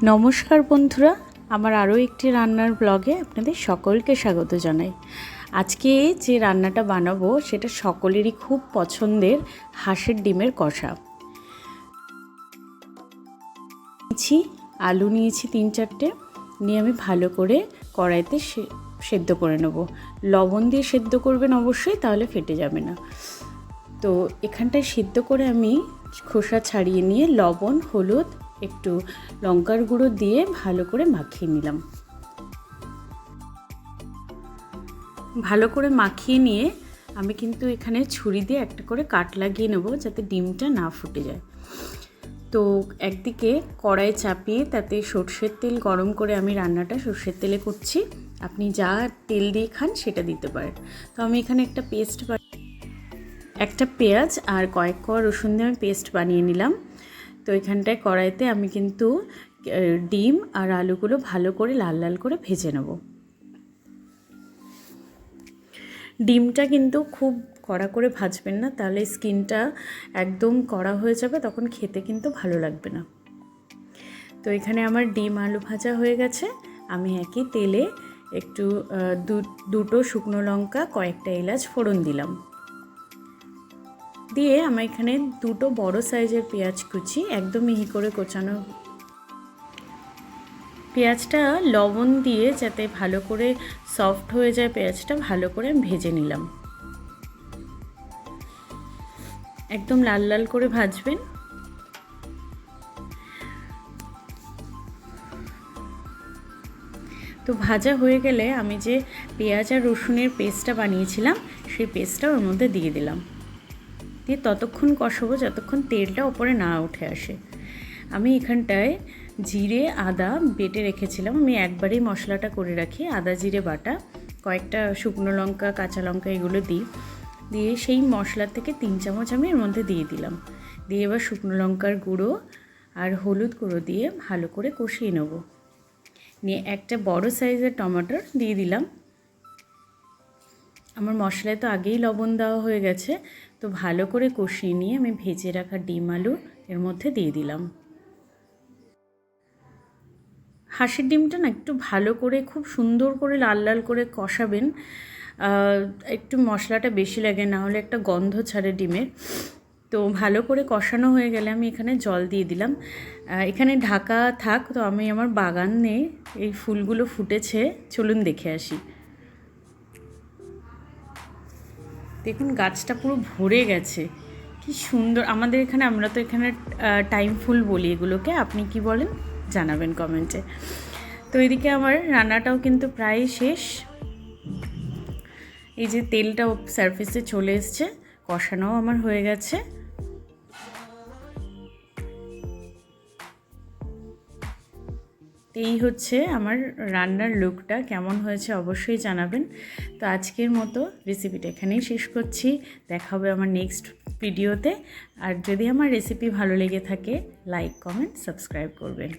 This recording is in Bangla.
নমস্কার বন্ধুরা, আমার আরও একটি রান্নার ব্লগে আপনাদের সকলকে স্বাগত জানাই। আজকে যে রান্নাটা বানাবো সেটা সকলেরই খুব পছন্দের হাঁসের ডিমের কষা। নিয়েছি আলু, নিয়েছি 3-4টে, নিয়ে আমি ভালো করে কড়াইতে সেদ্ধ করে নেব। লবণ দিয়ে সেদ্ধ করবেন অবশ্যই, তাহলে ফেটে যাবে না। তো এখানটায় সিদ্ধ করে আমি খোসা ছাড়িয়ে নিয়ে লবণ, হলুদ, একটু লঙ্কার গুঁড়ো দিয়ে ভালো করে মাখিয়ে নিলাম। ভালো করে মাখিয়ে নিয়ে আমি কিন্তু এখানে ছুরি দিয়ে একটা করে কাট লাগিয়ে নেব, যাতে ডিমটা না ফুটে যায়। তো একদিকে কড়াই চাপিয়ে তাতে সর্ষের তেল গরম করে আমি রান্নাটা সর্ষের তেলে করছি। আপনি যা তেল দিয়ে খান সেটা দিতে পারেন। তো আমি এখানে একটা পেঁয়াজ আর কয়েক কোয়া রসুন দিয়ে আমি পেস্ট বানিয়ে নিলাম। তো এখানটায় কড়াইতে আমি কিন্তু ডিম আর আলুগুলো ভালো করে লাল লাল করে ভেজে নেব। ডিমটা কিন্তু খুব কড়া করে ভাজবেন না, তাহলে স্কিনটা একদম কড়া হয়ে যাবে, তখন খেতে কিন্তু ভালো লাগবে না। তো এখানে আমার ডিম আলু ভাজা হয়ে গেছে। আমি একই তেলে একটু দুটো শুকনো লঙ্কা, কয়েকটা এলাচ ফোড়ন দিলাম। দিয়ে আমি এখানে দুটো বড় সাইজের পেঁয়াজ কুচি, একদম মিহি করে কোচানো পেঁয়াজটা লবণ দিয়ে যাতে ভালো করে সফট হয়ে যায় পেঁয়াজটা, ভালো করে আমি ভেজে নিলাম। একদম লাল লাল করে ভাজবেন। তো ভাজা হয়ে গেলে আমি যে পেঁয়াজ আর রসুনের পেস্টটা বানিয়েছিলাম সেই পেস্টটা ওর মধ্যে দিয়ে দিলাম। দিয়ে ততক্ষণ কষাবো যতক্ষণ তেলটা ওপরে না উঠে আসে। আমি এখানটায় জিরে আদা বেটে রেখেছিলাম, আমি একবারেই মশলাটা করে রাখি। আদা জিরে বাটা, কয়েকটা শুকনো লঙ্কা, কাঁচা লঙ্কা এগুলো দিয়ে সেই মশলা থেকে 3 চামচ আমি এর মধ্যে দিয়ে দিলাম। দিয়ে এবার শুকনো লঙ্কার গুঁড়ো আর হলুদ গুঁড়ো দিয়ে ভালো করে কষিয়ে নেব। নিয়ে একটা বড় সাইজের টমেটো দিয়ে দিলাম। আমার মশলায় তো আগেই লবণ দেওয়া হয়ে গেছে। তো ভালো করে কষিয়ে নিয়ে আমি ভেজে রাখা ডিম আলু এর মধ্যে দিয়ে দিলাম। হাঁসের ডিমটা না একটু ভালো করে খুব সুন্দর করে লাল লাল করে কষাবেন। একটু মশলাটা বেশি লাগে, না হলে একটা গন্ধ ছাড়ে ডিমের। তো ভালো করে কষানো হয়ে গেলে আমি এখানে জল দিয়ে দিলাম। এখানে ঢাকা থাক, তো আমি আমার বাগানে এই ফুলগুলো ফুটেছে, চলুন দেখে আসি। দেখুন গাছটা পুরো ভরে গেছে, কি সুন্দর। আমরা তো এখানে টাইম ফুল বলি এগুলোকে, আপনি কি বলেন জানাবেন কমেন্টে। তো এদিকে আমার রান্নাটাও কিন্তু প্রায় শেষ। এই যে তেলটাও সারফেসে চলে এসছে, কষানোও আমার হয়ে গেছে। এই হচ্ছে আমার রান্নার লুকটা, কেমন হয়েছে অবশ্যই জানাবেন। তো আজকের মতো রেসিপিটা এখানেই শেষ করছি। দেখা হবে আমার নেক্সট ভিডিওতে। আর যদি আমার রেসিপি ভালো লেগে থাকে, লাইক, কমেন্ট, সাবস্ক্রাইব করবেন।